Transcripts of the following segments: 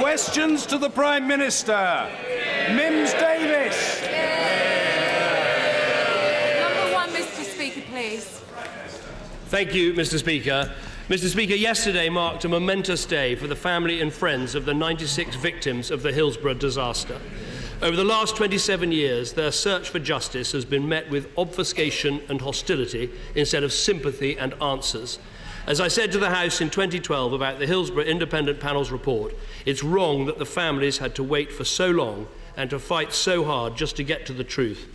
Questions to the Prime Minister. Mims Davis. Number one, Mr. Speaker, please. Thank you, Mr. Speaker. Mr. Speaker, yesterday marked a momentous day for the family and friends of the 96 victims of the Hillsborough disaster. Over the last 27 years, their search for justice has been met with obfuscation and hostility instead of sympathy and answers. As I said to the House in 2012 about the Hillsborough Independent Panel's report, it's wrong that the families had to wait for so long and to fight so hard just to get to the truth.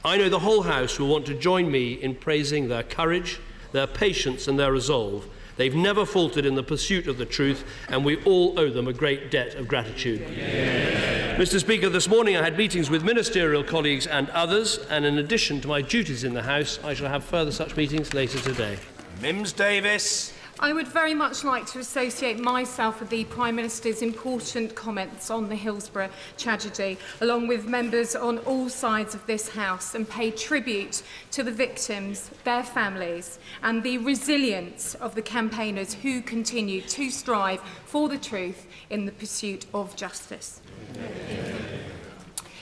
I know the whole House will want to join me in praising their courage, their patience and their resolve. They've never faltered in the pursuit of the truth, and we all owe them a great debt of gratitude. Yeah. Mr. Speaker, this morning I had meetings with ministerial colleagues and others, and in addition to my duties in the House, I shall have further such meetings later today. Mims Davis. I would very much like to associate myself with the Prime Minister's important comments on the Hillsborough tragedy, along with members on all sides of this House, and pay tribute to the victims, their families, and the resilience of the campaigners who continue to strive for the truth in the pursuit of justice.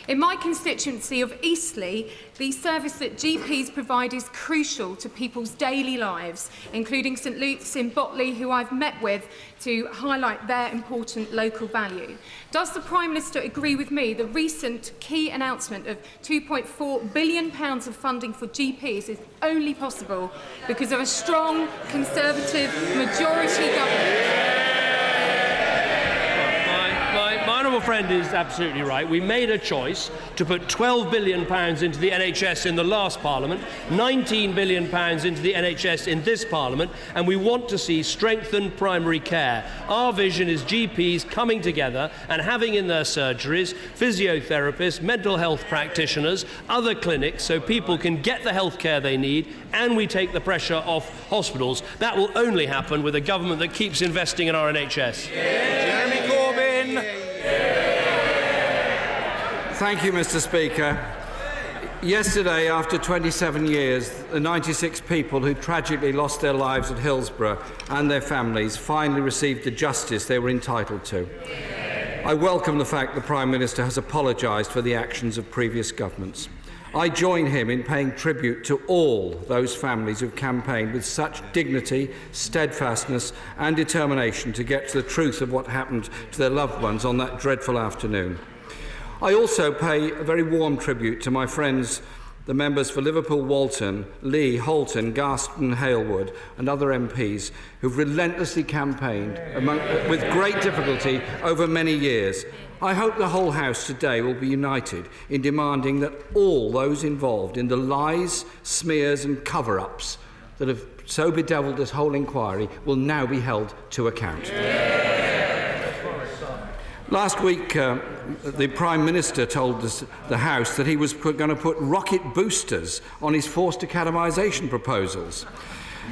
In my constituency of Eastleigh, the service that GPs provide is crucial to people's daily lives, including St Luke's in Botley, who I've met with to highlight their important local value. Does the Prime Minister agree with me the recent key announcement of £2.4 billion of funding for GPs is only possible because of a strong Conservative majority government? My honourable friend is absolutely right. We made a choice to put £12 billion into the NHS in the last Parliament, £19 billion into the NHS in this Parliament, and we want to see strengthened primary care. Our vision is GPs coming together and having in their surgeries physiotherapists, mental health practitioners, other clinics, so people can get the health care they need, and we take the pressure off hospitals. That will only happen with a government that keeps investing in our NHS. Jeremy Corbyn. Thank you, Mr. Speaker. Yesterday, after 27 years, the 96 people who tragically lost their lives at Hillsborough and their families finally received the justice they were entitled to. I welcome the fact the Prime Minister has apologised for the actions of previous governments. I join him in paying tribute to all those families who have campaigned with such dignity, steadfastness and determination to get to the truth of what happened to their loved ones on that dreadful afternoon. I also pay a very warm tribute to my friends, the members for Liverpool Walton, Lee, Halton, Garston, Halewood and other MPs who've relentlessly campaigned with great difficulty over many years. I hope the whole House today will be united in demanding that all those involved in the lies, smears and cover-ups that have so bedevilled this whole inquiry will now be held to account. Last week, the Prime Minister told the House that he was going to put rocket boosters on his forced academisation proposals.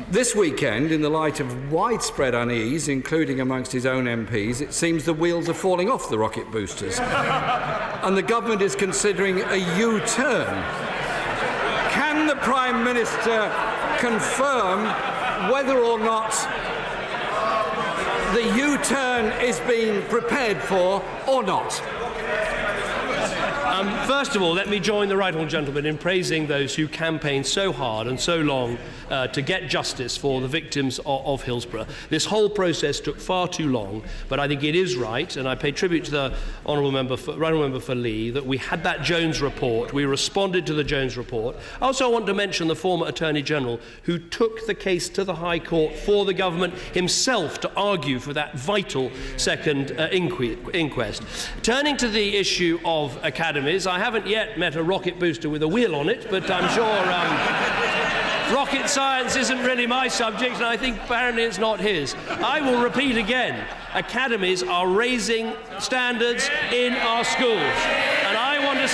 This weekend, in the light of widespread unease, including amongst his own MPs, it seems the wheels are falling off the rocket boosters. And the government is considering a U-turn. Can the Prime Minister confirm whether or not the U-turn is being prepared for or not? First of all, let me join the right honourable gentleman in praising those who campaigned so hard and so long to get justice for the victims of Hillsborough. This whole process took far too long, but I think it is right, and I pay tribute to the right honourable member for Lee, that we had that Jones report. We responded to the Jones report. I also want to mention the former Attorney General who took the case to the High Court for the government himself to argue for that vital second inquest. Turning to the issue of Academies, I haven't yet met a rocket booster with a wheel on it, but I'm sure rocket science isn't really my subject, and I think apparently it's not his. I will repeat again, Academies are raising standards in our schools, and I want a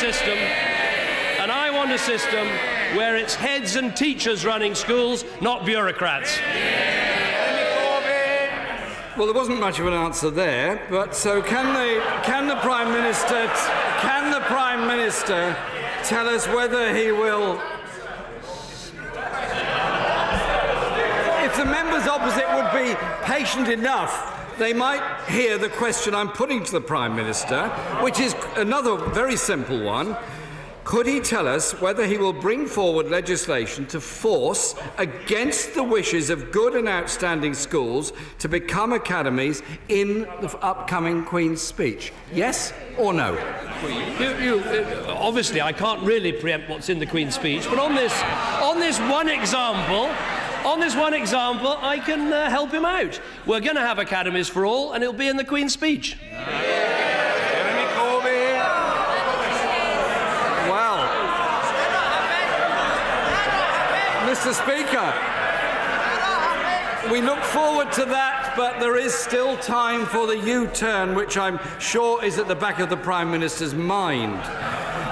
system where it's heads and teachers running schools, not bureaucrats. Well, there wasn't much of an answer there, but so can the Prime Minister tell us whether he will? If the members opposite would be patient enough they might hear the question I'm putting to the Prime Minister, which is another very simple one. Could he tell us whether he will bring forward legislation to force, against the wishes of good and outstanding schools, to become academies in the upcoming Queen's speech? Yes or no? Obviously, I can't really preempt what's in the Queen's speech, but on this one example, I can help him out. We're going to have academies for all, and it'll be in the Queen's speech. Mr. Speaker, we look forward to that, but there is still time for the U-turn, which I'm sure is at the back of the Prime Minister's mind.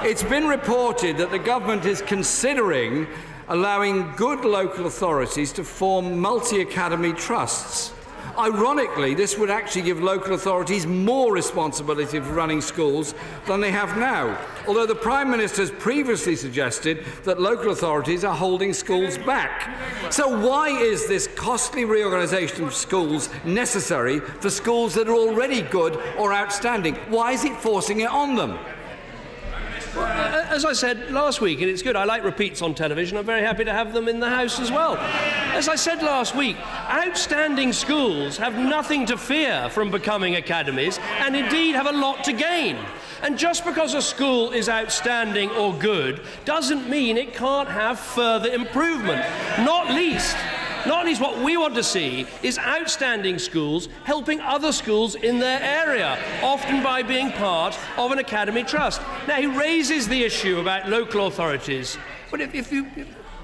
It's been reported that the government is considering allowing good local authorities to form multi-academy trusts. Ironically, this would actually give local authorities more responsibility for running schools than they have now, although the Prime Minister has previously suggested that local authorities are holding schools back. So why is this costly reorganisation of schools necessary for schools that are already good or outstanding? Why is it forcing it on them? As I said last week, and it's good, I like repeats on television, I'm very happy to have them in the House as well. As I said last week, outstanding schools have nothing to fear from becoming academies, and indeed have a lot to gain. And just because a school is outstanding or good doesn't mean it can't have further improvement. Not least what we want to see is outstanding schools helping other schools in their area, often by being part of an academy trust. Now, he raises the issue about local authorities, but if you...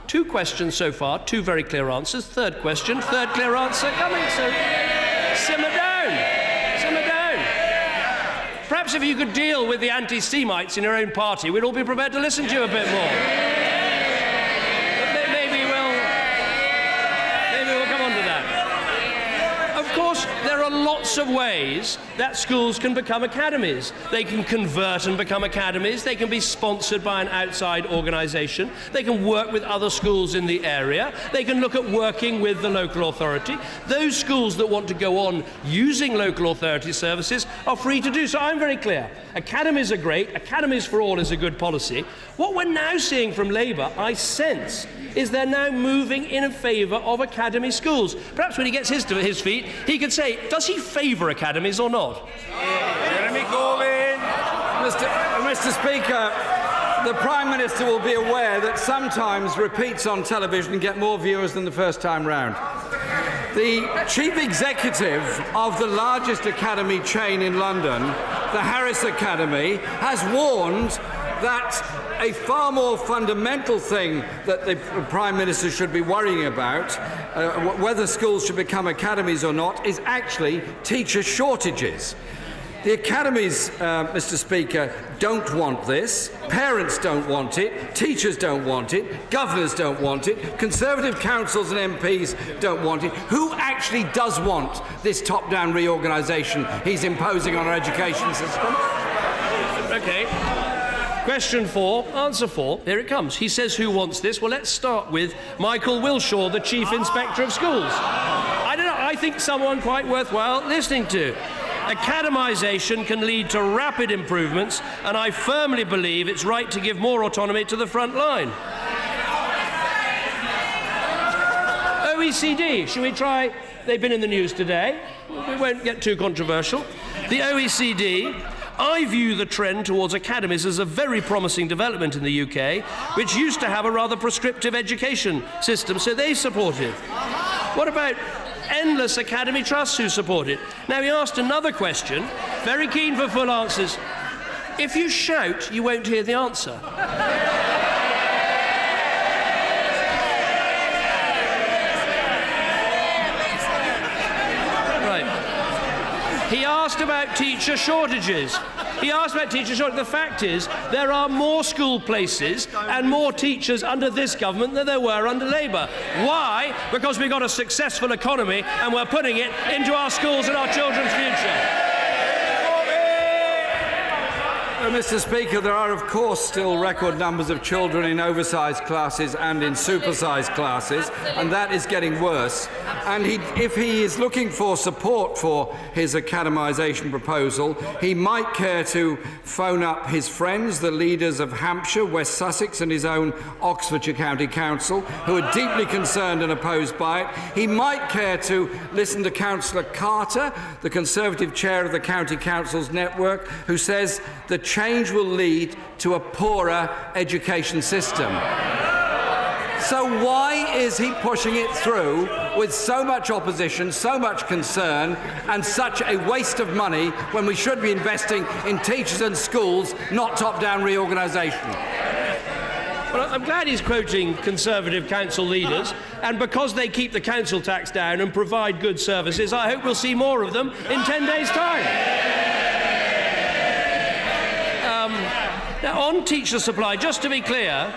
Two questions so far, two very clear answers. Third question, third clear answer coming, so simmer down. Perhaps if you could deal with the anti-Semites in your own party, we'd all be prepared to listen to you a bit more. Of course, there are lots of ways that schools can become academies. They can convert and become academies. They can be sponsored by an outside organisation. They can work with other schools in the area. They can look at working with the local authority. Those schools that want to go on using local authority services are free to do so. I'm very clear. Academies are great. Academies for all is a good policy. What we're now seeing from Labour, I sense, is they're now moving in favour of academy schools. Perhaps when he gets his feet, he could say, does he favour academies or not? Jeremy Corbyn. Mr. Speaker, the Prime Minister will be aware that sometimes repeats on television get more viewers than the first time round. The Chief Executive of the largest academy chain in London, the Harris Academy, has warned that a far more fundamental thing that the Prime Minister should be worrying about, whether schools should become academies or not, is actually teacher shortages. The academies, Mr. Speaker, don't want this. Parents don't want it. Teachers don't want it. Governors don't want it. Conservative councils and MPs don't want it. Who actually does want this top-down reorganisation he's imposing on our education system? OK. Question 4, answer 4, here it comes. He says who wants this? Well, let's start with Michael Wilshaw, the Chief Inspector of Schools. I don't know, I think someone quite worthwhile listening to. Academisation can lead to rapid improvements, and I firmly believe it's right to give more autonomy to the front line. OECD, shall we try? They've been in the news today. We won't get too controversial. The OECD... I view the trend towards academies as a very promising development in the UK, which used to have a rather prescriptive education system, so they support it. What about endless academy trusts who support it? Now, he asked another question, very keen for full answers. If you shout, you won't hear the answer. He asked about teacher shortages. The fact is, there are more school places and more teachers under this government than there were under Labour. Why? Because we've got a successful economy and we're putting it into our schools and our children's future. Mr. Speaker, there are, of course, still record numbers of children in oversized classes and in supersized classes, and that is getting worse. And if he is looking for support for his academisation proposal, he might care to phone up his friends, the leaders of Hampshire, West Sussex and his own Oxfordshire County Council, who are deeply concerned and opposed by it. He might care to listen to Councillor Carter, the Conservative chair of the County Council's network, who says the change will lead to a poorer education system. So why is he pushing it through with so much opposition, so much concern and such a waste of money when we should be investing in teachers and schools, not top-down reorganisation? Well, I'm glad he's quoting Conservative council leaders, and because they keep the council tax down and provide good services, I hope we'll see more of them in 10 days' time. Now, on teacher supply, just to be clear,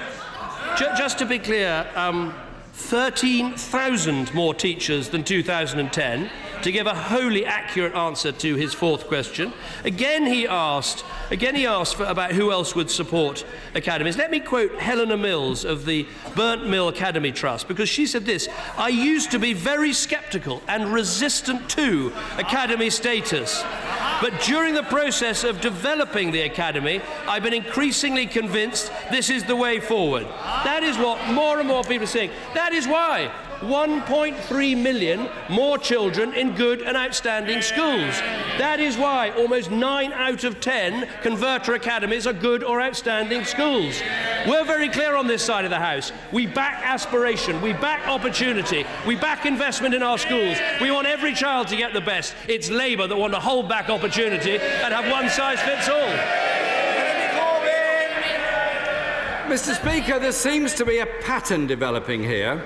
13,000 more teachers than 2010, to give a wholly accurate answer to his fourth question. Again he asked about who else would support academies. Let me quote Helena Mills of the Burnt Mill Academy Trust, because she said this: "I used to be very sceptical and resistant to academy status. But during the process of developing the academy, I've been increasingly convinced this is the way forward." That is what more and more people are saying. That is why 1.3 million more children in good and outstanding schools. That is why almost 9 out of 10 converter academies are good or outstanding schools. We're very clear on this side of the House. We back aspiration, we back opportunity, we back investment in our schools. We want every child to get the best. It's Labour that want to hold back opportunity and have one size fits all. Mr. Speaker, there seems to be a pattern developing here.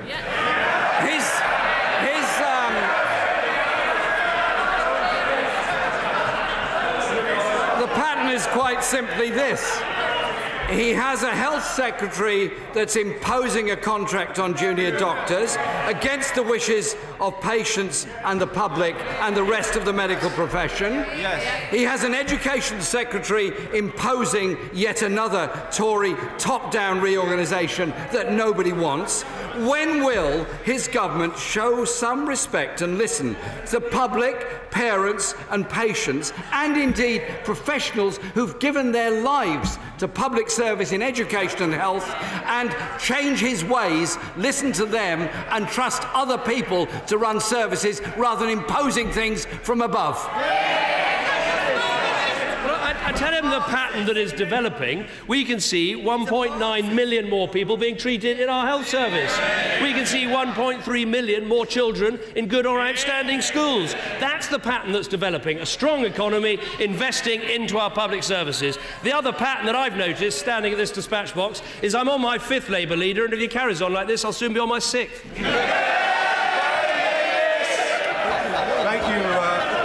The pattern is quite simply this. He has a health secretary that's imposing a contract on junior doctors against the wishes of patients and the public and the rest of the medical profession. Yes. He has an education secretary imposing yet another Tory top-down reorganisation that nobody wants. When will his government show some respect and listen to the public, parents and patients, and indeed professionals who've given their lives to public service in education and health, and change his ways, listen to them and trust other people to run services rather than imposing things from above? I tell him the pattern that is developing. We can see 1.9 million more people being treated in our health service. We can see 1.3 million more children in good or outstanding schools. That's the pattern that's developing. A strong economy, investing into our public services. The other pattern that I've noticed, standing at this dispatch box, is I'm on my 5th Labour leader, and if he carries on like this, I'll soon be on my 6th. Thank you,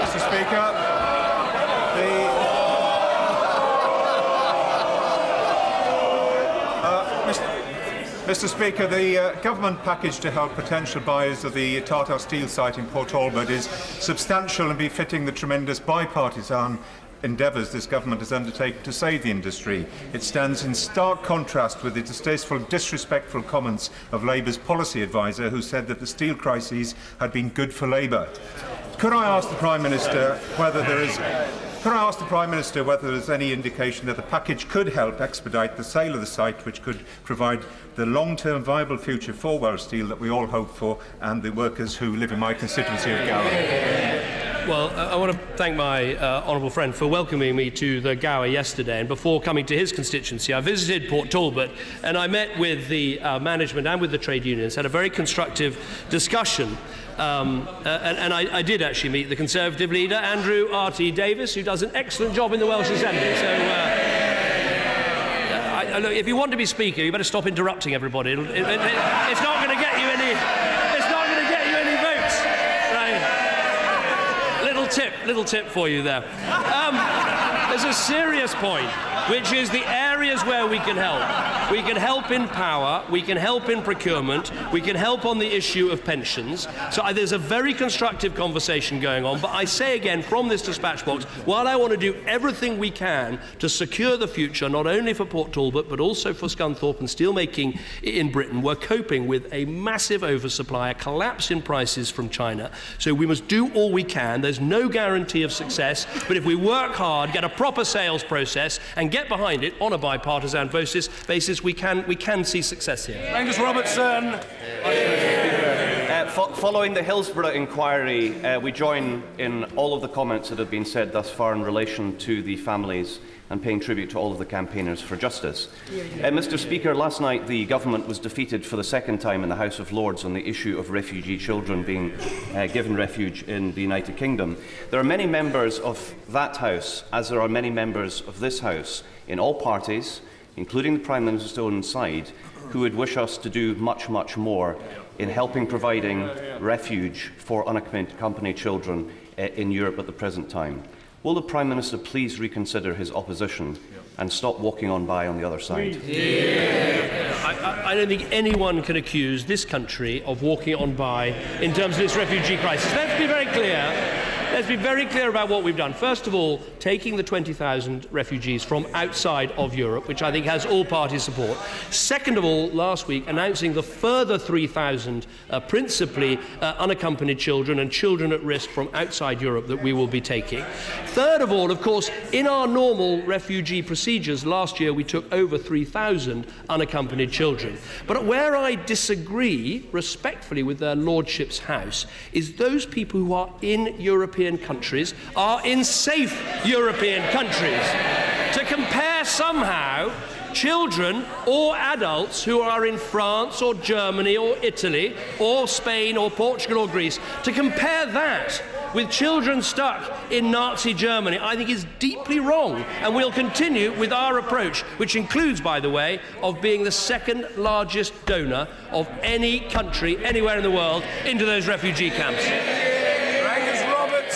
Mr. Speaker. Mr. Speaker, the government package to help potential buyers of the Tata Steel site in Port Talbot is substantial and befitting the tremendous bipartisan endeavours this government has undertaken to save the industry. It stands in stark contrast with the distasteful, disrespectful comments of Labour's policy advisor, who said that the steel crises had been good for Labour. Could I ask the Prime Minister whether there is any indication that the package could help expedite the sale of the site, which could provide the long-term viable future for Welsh Steel that we all hope for, and the workers who live in my constituency of Gower? Well, I want to thank my honourable friend for welcoming me to the Gower yesterday, and before coming to his constituency I visited Port Talbot and I met with the management and with the trade unions, had a very constructive discussion. I did actually meet the Conservative leader, Andrew R.T. Davis, who does an excellent job in the Welsh Assembly. So, look, if you want to be Speaker, you better stop interrupting everybody. It's not going to get you any. It's not going to get you any votes. Right? Little tip for you there. There's a serious point. which is the areas where we can help. We can help in power, we can help in procurement, we can help on the issue of pensions. So there's a very constructive conversation going on, but I say again from this dispatch box, while I want to do everything we can to secure the future, not only for Port Talbot, but also for Scunthorpe and steelmaking in Britain, we're coping with a massive oversupply, a collapse in prices from China. So we must do all we can. There's no guarantee of success, but if we work hard, get a proper sales process, and get behind it on a bipartisan basis, we can see success here. Angus Robertson. Following the Hillsborough inquiry, we join in all of the comments that have been said thus far in relation to the families and paying tribute to all of the campaigners for justice. Mr. Speaker, last night the government was defeated for the second time in the House of Lords on the issue of refugee children being given refuge in the United Kingdom. There are many members of that House, as there are many members of this House, in all parties, including the Prime Minister's own side, who would wish us to do much, much more in helping providing refuge for unaccompanied children in Europe at the present time. Will the Prime Minister please reconsider his opposition and stop walking on by on the other side? I don't think anyone can accuse this country of walking on by in terms of this refugee crisis. Let's be very clear. Let's be very clear about what we've done. First of all, taking the 20,000 refugees from outside of Europe, which I think has all party support. Second of all, last week, announcing the further 3,000 principally unaccompanied children and children at risk from outside Europe that we will be taking. Third of all, of course, in our normal refugee procedures, last year we took over 3,000 unaccompanied children. But where I disagree respectfully with their Lordship's House is those people who are in European countries are in safe European countries. To compare somehow children or adults who are in France or Germany or Italy or Spain or Portugal or Greece, to compare that with children stuck in Nazi Germany, I think is deeply wrong. And we'll continue with our approach, which includes, by the way, of being the second largest donor of any country anywhere in the world into those refugee camps.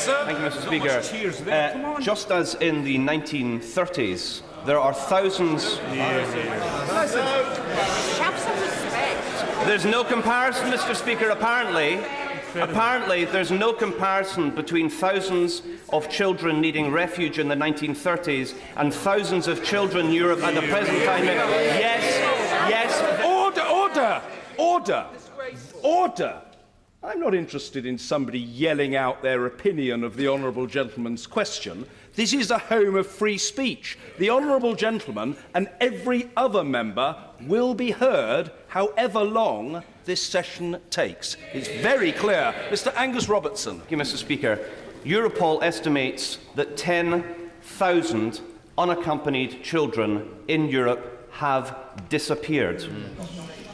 Thank you, Mr. Speaker. Just as in the 1930s, there are thousands... There's no comparison, Mr. Speaker, apparently. Apparently, there's no comparison between thousands of children needing refuge in the 1930s and thousands of children in Europe at the present time. Yes. Order! I'm not interested in somebody yelling out their opinion of the honourable gentleman's question. This is a home of free speech. The honourable gentleman and every other member will be heard however long this session takes. It's very clear. Mr. Angus Robertson. Thank you, Mr. Speaker. Europol estimates that 10,000 unaccompanied children in Europe have disappeared.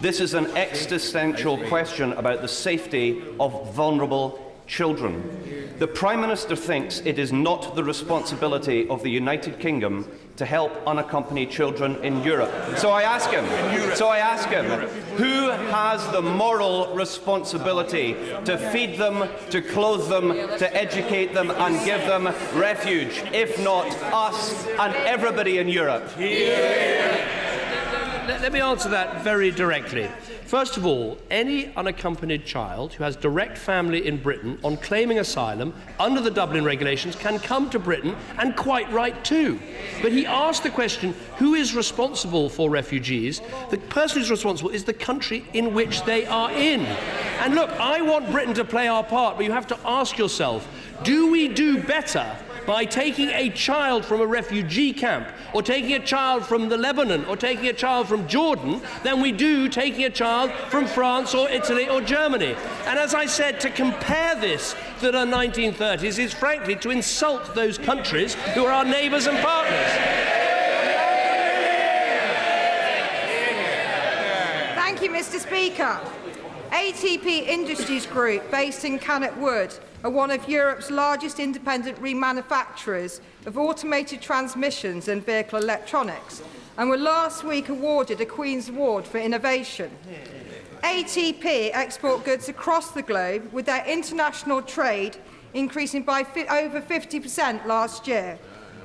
This is an existential question about the safety of vulnerable children. The Prime Minister thinks it is not the responsibility of the United Kingdom to help unaccompanied children in Europe. So I ask him, who has the moral responsibility to feed them, to clothe them, to educate them and give them refuge, if not us and everybody in Europe? Let me answer that very directly. First of all, any unaccompanied child who has direct family in Britain on claiming asylum under the Dublin regulations can come to Britain, and quite right too. But he asked the question, who is responsible for refugees? The person who's responsible is the country in which they are in. And look, I want Britain to play our part, but you have to ask yourself, do we do better by taking a child from a refugee camp, or taking a child from the Lebanon, or taking a child from Jordan, than we do taking a child from France or Italy or Germany? And as I said, to compare this to the 1930s is frankly to insult those countries who are our neighbours and partners. Thank you, Mr. Speaker. ATP Industries Group, based in Cannock Wood, are one of Europe's largest independent remanufacturers of automated transmissions and vehicle electronics, and were last week awarded a Queen's Award for innovation. ATP export goods across the globe, with their international trade increasing by over 50% last year.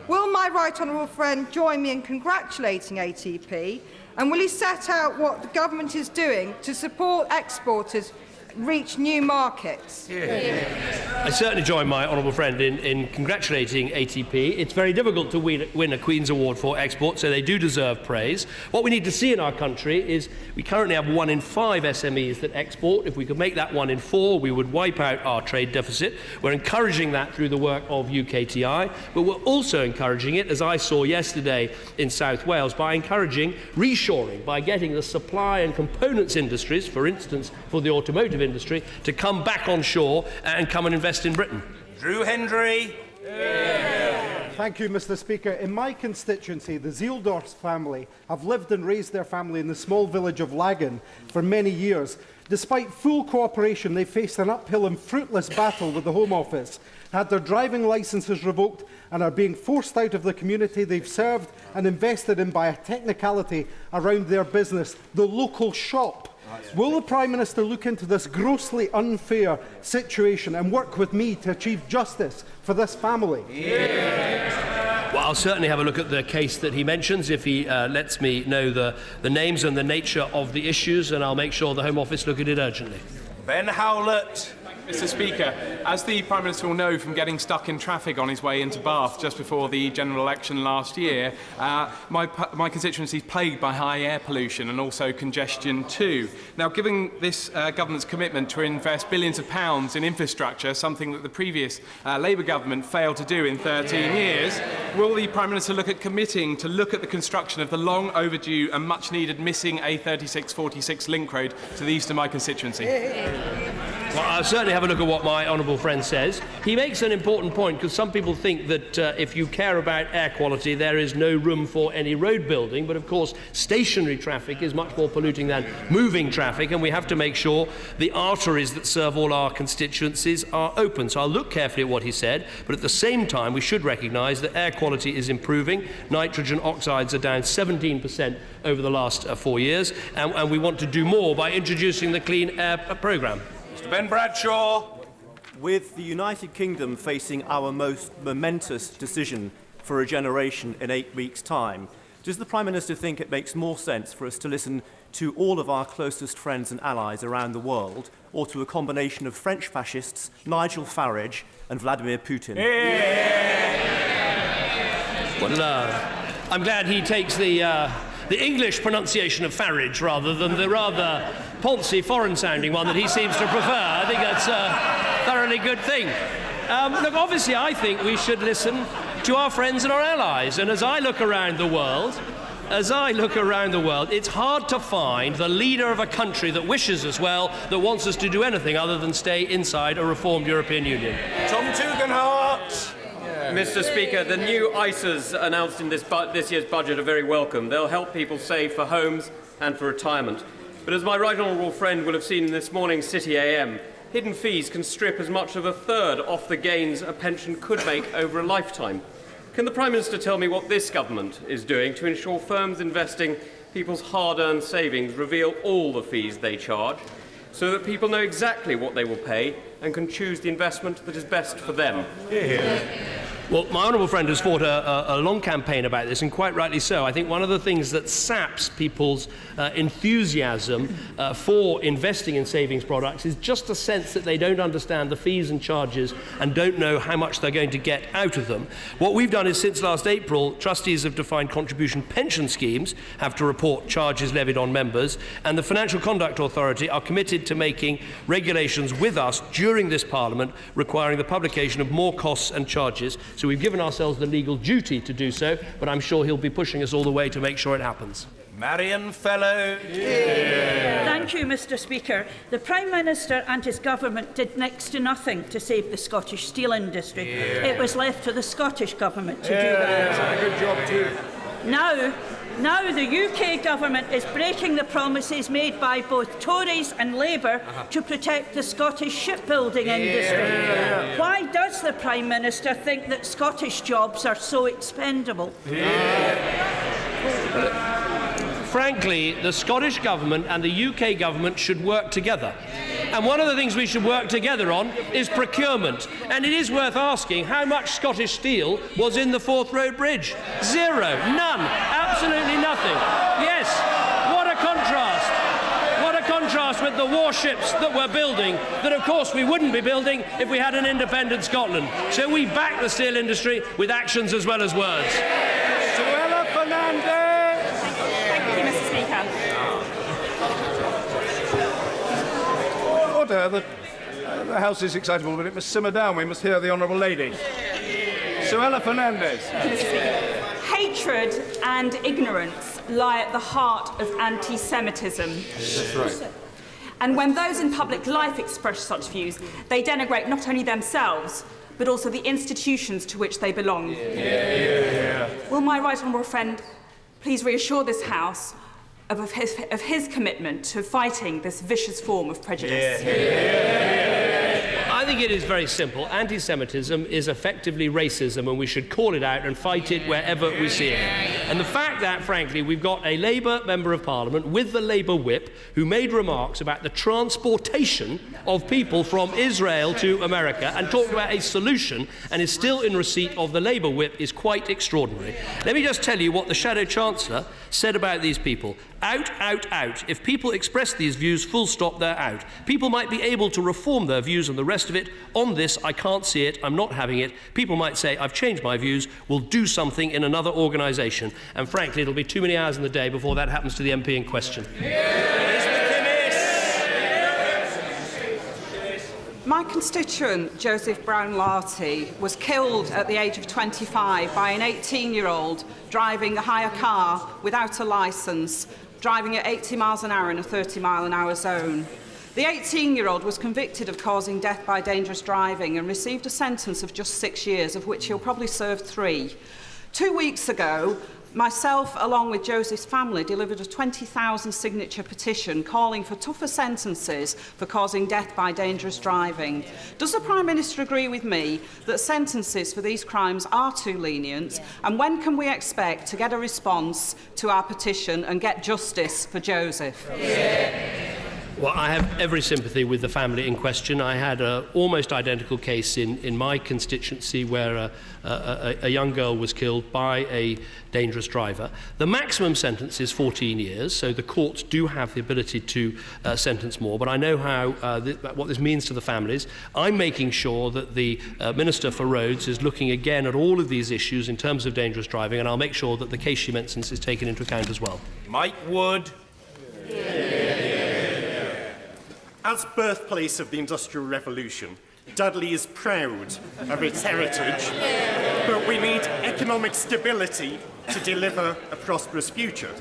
Will my right honourable friend join me in congratulating ATP? And will he set out what the government is doing to support exporters reach new markets? I certainly join my honourable friend in congratulating ATP. It's very difficult to win a Queen's Award for export, so they do deserve praise. What we need to see in our country is we currently have 1 in 5 SMEs that export. If we could make that 1 in 4, we would wipe out our trade deficit. We're encouraging that through the work of UKTI, but we're also encouraging it, as I saw yesterday in South Wales, by encouraging reshoring, by getting the supply and components industries, for instance, for the automotive industry, to come back on shore and come and invest in Britain. Drew Hendry. Thank you, Mr. Speaker. In my constituency, the Zieldorf's family have lived and raised their family in the small village of Lagan for many years. Despite full cooperation, they faced an uphill and fruitless battle with the Home Office, had their driving licences revoked and are being forced out of the community they've served and invested in by a technicality around their business, the local shop. Will the Prime Minister look into this grossly unfair situation and work with me to achieve justice for this family? Well, I'll certainly have a look at the case that he mentions if he lets me know the names and the nature of the issues, and I'll make sure the Home Office look at it urgently. Ben Howlett. Mr. Speaker, as the Prime Minister will know from getting stuck in traffic on his way into Bath just before the general election last year, my constituency is plagued by high air pollution and also congestion too. Now, given this government's commitment to invest billions of pounds in infrastructure, something that the previous Labour government failed to do in 13 years, will the Prime Minister look at committing to look at the construction of the long overdue and much needed missing A3646 link road to the east of my constituency? Well, I'll certainly have a look at what my honourable friend says. He makes an important point, because some people think that if you care about air quality, there is no room for any road building. But of course, stationary traffic is much more polluting than moving traffic, and we have to make sure the arteries that serve all our constituencies are open. So I'll look carefully at what he said, but at the same time, we should recognise that air quality is improving. Nitrogen oxides are down 17% over the last 4 years, and we want to do more by introducing the Clean Air programme. Mr. Ben Bradshaw. With the United Kingdom facing our most momentous decision for a generation in 8 weeks' time, does the Prime Minister think it makes more sense for us to listen to all of our closest friends and allies around the world, or to a combination of French fascists, Nigel Farage and Vladimir Putin? Well, I'm glad he takes the English pronunciation of Farage rather than the rather poncy foreign-sounding one that he seems to prefer. I think that's a thoroughly good thing. Look, obviously, I think we should listen to our friends and our allies. And as I look around the world, it's hard to find the leader of a country that wishes us well, that wants us to do anything other than stay inside a reformed European Union. Tom Tugendhat. Mr. Speaker, the new ISAs announced in this year's budget are very welcome. They'll help people save for homes and for retirement. But as my right honourable friend will have seen in this morning's City AM, hidden fees can strip as much of a third off the gains a pension could make over a lifetime. Can the Prime Minister tell me what this government is doing to ensure firms investing people's hard-earned savings reveal all the fees they charge, so that people know exactly what they will pay and can choose the investment that is best for them? Well, my honourable friend has fought a long campaign about this, and quite rightly so. I think one of the things that saps people's enthusiasm for investing in savings products is just a sense that they don't understand the fees and charges and don't know how much they're going to get out of them. What we've done is, since last April, trustees of defined contribution pension schemes have to report charges levied on members, and the Financial Conduct Authority are committed to making regulations with us during this Parliament requiring the publication of more costs and charges. So we've given ourselves the legal duty to do so, but I'm sure he'll be pushing us all the way to make sure it happens. Marion Fellow. Thank you, Mr. Speaker. The Prime Minister and his government did next to nothing to save the Scottish steel industry. It was left to the Scottish government to do that. Good job too. Now the UK government is breaking the promises made by both Tories and Labour to protect the Scottish shipbuilding industry. Why does the Prime Minister think that Scottish jobs are so expendable? Frankly, the Scottish Government and the UK Government should work together. And one of the things we should work together on is procurement. And it is worth asking how much Scottish steel was in the Forth Road Bridge. Zero. None. Absolutely nothing. Yes. What a contrast. What a contrast with the warships that we're building, that of course we wouldn't be building if we had an independent Scotland. So we back the steel industry with actions as well as words. Suella Fernandez. Thank you, Mr. Speaker. Order. The House is excitable, but it must simmer down. We must hear the Honourable Lady. Suella Fernandez. Hatred and ignorance lie at the heart of anti-Semitism. That's right. And when those in public life express such views, they denigrate not only themselves, but also the institutions to which they belong. Will my right honourable friend please reassure this House of his commitment to fighting this vicious form of prejudice? I think it is very simple. Anti-Semitism is effectively racism, and we should call it out and fight it wherever we see it. And the fact that, frankly, we've got a Labour Member of Parliament with the Labour whip who made remarks about the transportation of people from Israel to America and talked about a solution and is still in receipt of the Labour whip is quite extraordinary. Let me just tell you what the Shadow Chancellor said about these people. Out, out, out. If people express these views, full stop, they're out. People might be able to reform their views and the rest of it. On this, I can't see it. I'm not having it. People might say, I've changed my views. We'll do something in another organisation. And frankly, it'll be too many hours in the day before that happens to the MP in question. My constituent, Joseph Brown-Larty, was killed at the age of 25 by an 18-year-old driving a hire car without a licence, driving at 80 miles an hour in a 30-mile-an-hour zone. The 18-year-old was convicted of causing death by dangerous driving and received a sentence of just 6 years, of which he'll probably serve 3. 2 weeks ago, myself, along with Joseph's family, delivered a 20,000 signature petition calling for tougher sentences for causing death by dangerous driving. Does the Prime Minister agree with me that sentences for these crimes are too lenient? And when can we expect to get a response to our petition and get justice for Joseph? Well, I have every sympathy with the family in question. I had an almost identical case in my constituency where a young girl was killed by a dangerous driver. The maximum sentence is 14 years, so the courts do have the ability to sentence more, but I know how what this means to the families. I'm making sure that the Minister for Roads is looking again at all of these issues in terms of dangerous driving, and I'll make sure that the case she mentions is taken into account as well. Mike Wood. As birthplace of the Industrial Revolution, Dudley is proud of its heritage, but we need economic stability to deliver a prosperous future.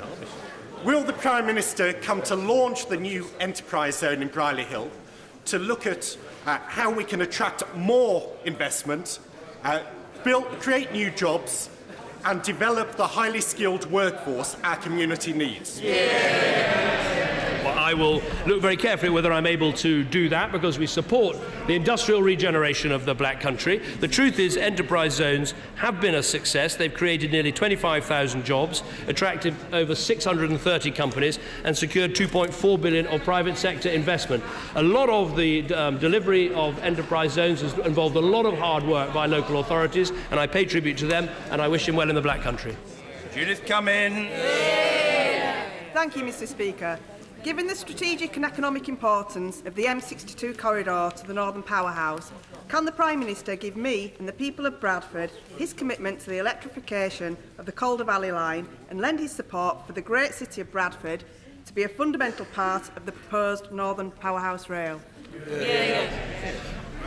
Will the Prime Minister come to launch the new enterprise zone in Brierley Hill to look at how we can attract more investment, create new jobs, and develop the highly skilled workforce our community needs? I will look very carefully whether I'm able to do that, because we support the industrial regeneration of the Black Country. The truth is enterprise zones have been a success. They've created nearly 25,000 jobs, attracted over 630 companies and secured $2.4 billion of private sector investment. A lot of the delivery of enterprise zones has involved a lot of hard work by local authorities, and I pay tribute to them, and I wish them well in the Black Country. Judith Cumming. Thank you, Mr. Speaker. Given the strategic and economic importance of the M62 corridor to the Northern Powerhouse, can the Prime Minister give me and the people of Bradford his commitment to the electrification of the Calder Valley line and lend his support for the great city of Bradford to be a fundamental part of the proposed Northern Powerhouse rail?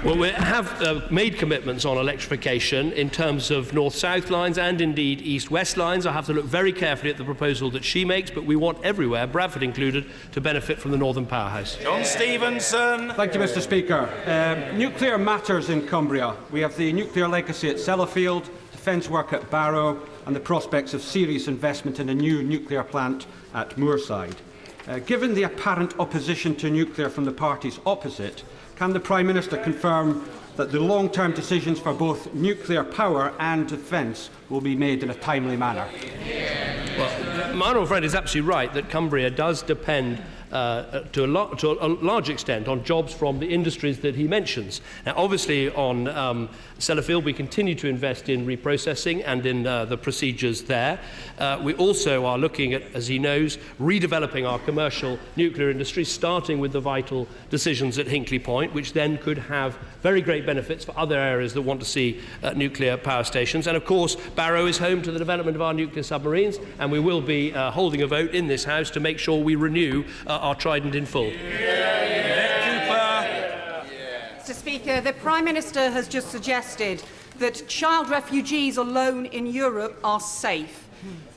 Well, we have made commitments on electrification in terms of north-south lines and indeed east-west lines. I have to look very carefully at the proposal that she makes, but we want everywhere, Bradford included, to benefit from the Northern Powerhouse. John Stevenson. Thank you, Mr. Speaker. Nuclear matters in Cumbria. We have the nuclear legacy at Sellafield, defence work at Barrow, and the prospects of serious investment in a new nuclear plant at Moorside. Given the apparent opposition to nuclear from the parties opposite, can the Prime Minister confirm that the long-term decisions for both nuclear power and defence will be made in a timely manner? Well, my old friend is absolutely right that Cumbria does depend to a large extent on jobs from the industries that he mentions. Now, obviously, on Sellafield, we continue to invest in reprocessing and in the procedures there. We also are looking at, as he knows, redeveloping our commercial nuclear industry, starting with the vital decisions at Hinkley Point, which then could have very great benefits for other areas that want to see nuclear power stations. And of course, Barrow is home to the development of our nuclear submarines, and we will be holding a vote in this House to make sure we renew our Trident in full. Mr. Speaker, the Prime Minister has just suggested that child refugees alone in Europe are safe.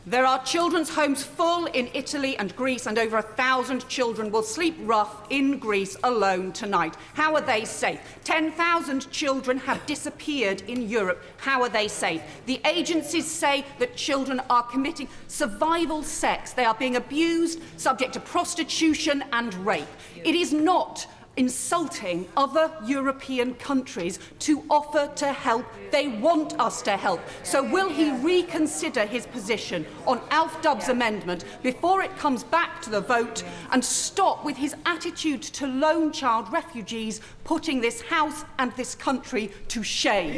There are children's homes full in Italy and Greece, and over 1,000 children will sleep rough in Greece alone tonight. How are they safe? 10,000 children have disappeared in Europe. How are they safe? The agencies say that children are committing survival sex. They are being abused, subject to prostitution and rape. It is not insulting other European countries to offer to help. They want us to help. So will he reconsider his position on Alf Dubb's amendment before it comes back to the vote, and stop with his attitude to lone child refugees, putting this House and this country to shame?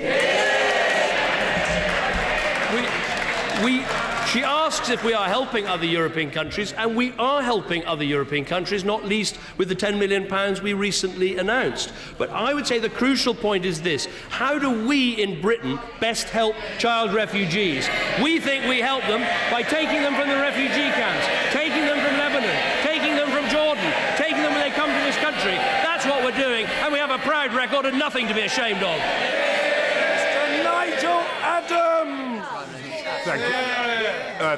She asks if we are helping other European countries, and we are helping other European countries, not least with the £10 million we recently announced. But I would say the crucial point is this: how do we in Britain best help child refugees? We think we help them by taking them from the refugee camps, taking them from Lebanon, taking them from Jordan, taking them when they come to this country. That's what we're doing, and we have a proud record and nothing to be ashamed of. Mr. Nigel Adams.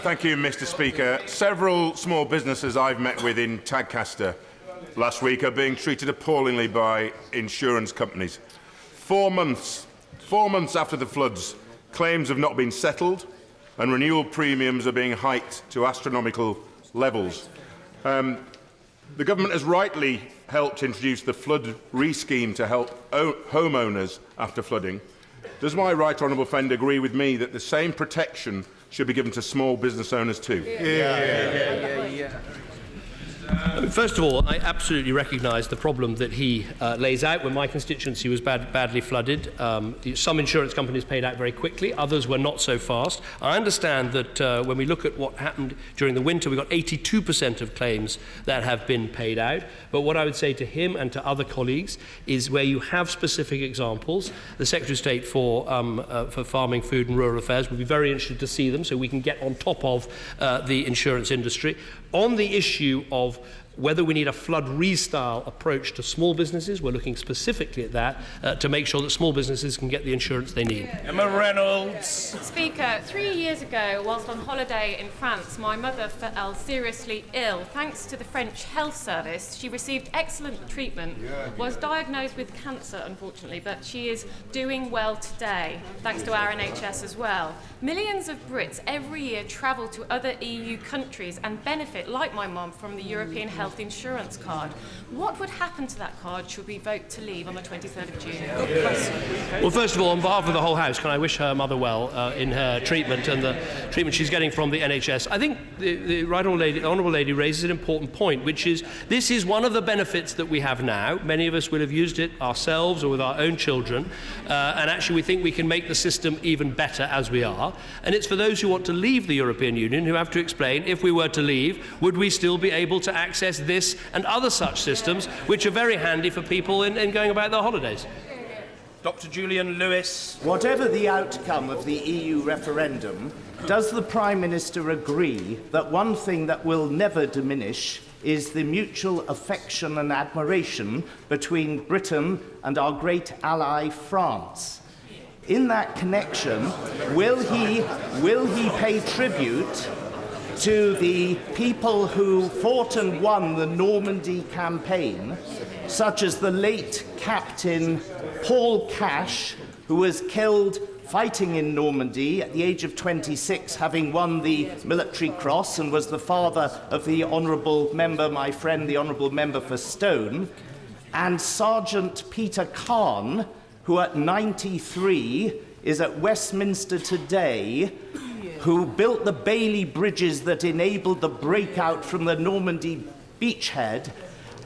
Thank you, Mr. Speaker. Several small businesses I've met with in Tadcaster last week are being treated appallingly by insurance companies. 4 months after the floods, claims have not been settled, and renewal premiums are being hiked to astronomical levels. The government has rightly helped introduce the flood re-scheme to help homeowners after flooding. Does my right honourable friend agree with me that the same protection should be given to small business owners too? First of all, I absolutely recognise the problem that he lays out. When my constituency was badly flooded, some insurance companies paid out very quickly, others were not so fast. I understand that when we look at what happened during the winter, we got 82% of claims that have been paid out. But what I would say to him and to other colleagues is, where you have specific examples, the Secretary of State for Farming, Food and Rural Affairs would be very interested to see them, so we can get on top of the insurance industry. On the issue of whether we need a flood restyle approach to small businesses, we're looking specifically at that to make sure that small businesses can get the insurance they need. Emma Reynolds. Speaker, 3 years ago, whilst on holiday in France, my mother fell seriously ill. Thanks to the French health service, she received excellent treatment, was diagnosed with cancer, unfortunately, but she is doing well today, thanks to our NHS as well. Millions of Brits every year travel to other EU countries and benefit, like my mum, from the European health insurance card. What would happen to that card should we vote to leave on the 23rd of June? Well, first of all, on behalf of the whole House, can I wish her mother well in her treatment and the treatment she's getting from the NHS. I think the Honourable Lady raises an important point, which is this is one of the benefits that we have now. Many of us will have used it ourselves or with our own children, and actually we think we can make the system even better as we are. And it's for those who want to leave the European Union who have to explain, if we were to leave, would we still be able to access this and other such systems, which are very handy for people in going about their holidays. Dr. Julian Lewis. Whatever the outcome of the EU referendum, does the Prime Minister agree that one thing that will never diminish is the mutual affection and admiration between Britain and our great ally France? In that connection, will he pay tribute to the people who fought and won the Normandy campaign, such as the late Captain Paul Cash, who was killed fighting in Normandy at the age of 26, having won the Military Cross, and was the father of the honourable member, my friend, the honourable member for Stone, and Sergeant Peter Kahn, who at 93 is at Westminster today, who built the Bailey bridges that enabled the breakout from the Normandy beachhead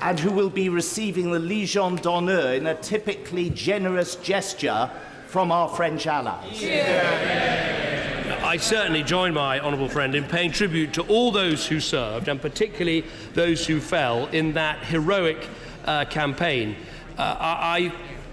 and who will be receiving the Légion d'honneur in a typically generous gesture from our French allies. I certainly join my honourable friend in paying tribute to all those who served, and particularly those who fell in that heroic campaign.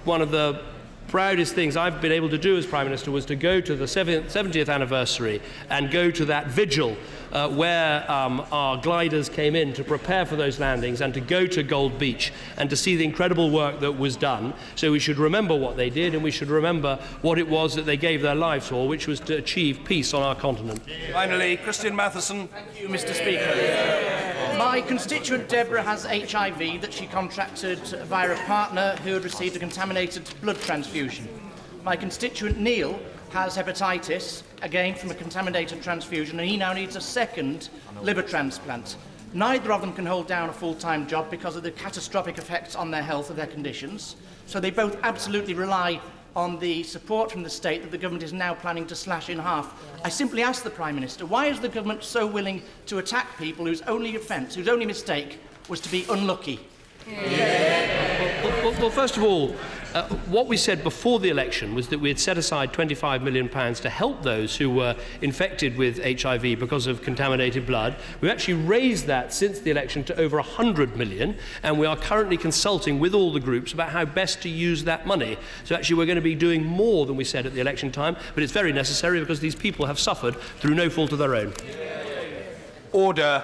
One of the proudest things I've been able to do as Prime Minister was to go to the 70th anniversary and go to that vigil where our gliders came in to prepare for those landings, and to go to Gold Beach and to see the incredible work that was done. So we should remember what they did, and we should remember what it was that they gave their lives for, which was to achieve peace on our continent. Finally, Christian Matheson. Thank you, Mr. Speaker. My constituent Deborah has HIV that she contracted via a partner who had received a contaminated blood transfusion. My constituent Neil has hepatitis, again from a contaminated transfusion, and he now needs a second liver transplant. Neither of them can hold down a full-time job because of the catastrophic effects on their health of their conditions, so they both absolutely rely on the support from the state that the government is now planning to slash in half. I simply ask the Prime Minister, why is the government so willing to attack people whose only offence, whose only mistake was to be unlucky? Well, first of all, what we said before the election was that we had set aside £25 million to help those who were infected with HIV because of contaminated blood. We've actually raised that since the election to over £100 million, and we are currently consulting with all the groups about how best to use that money. So actually we're going to be doing more than we said at the election time, but it's very necessary because these people have suffered through no fault of their own. Order.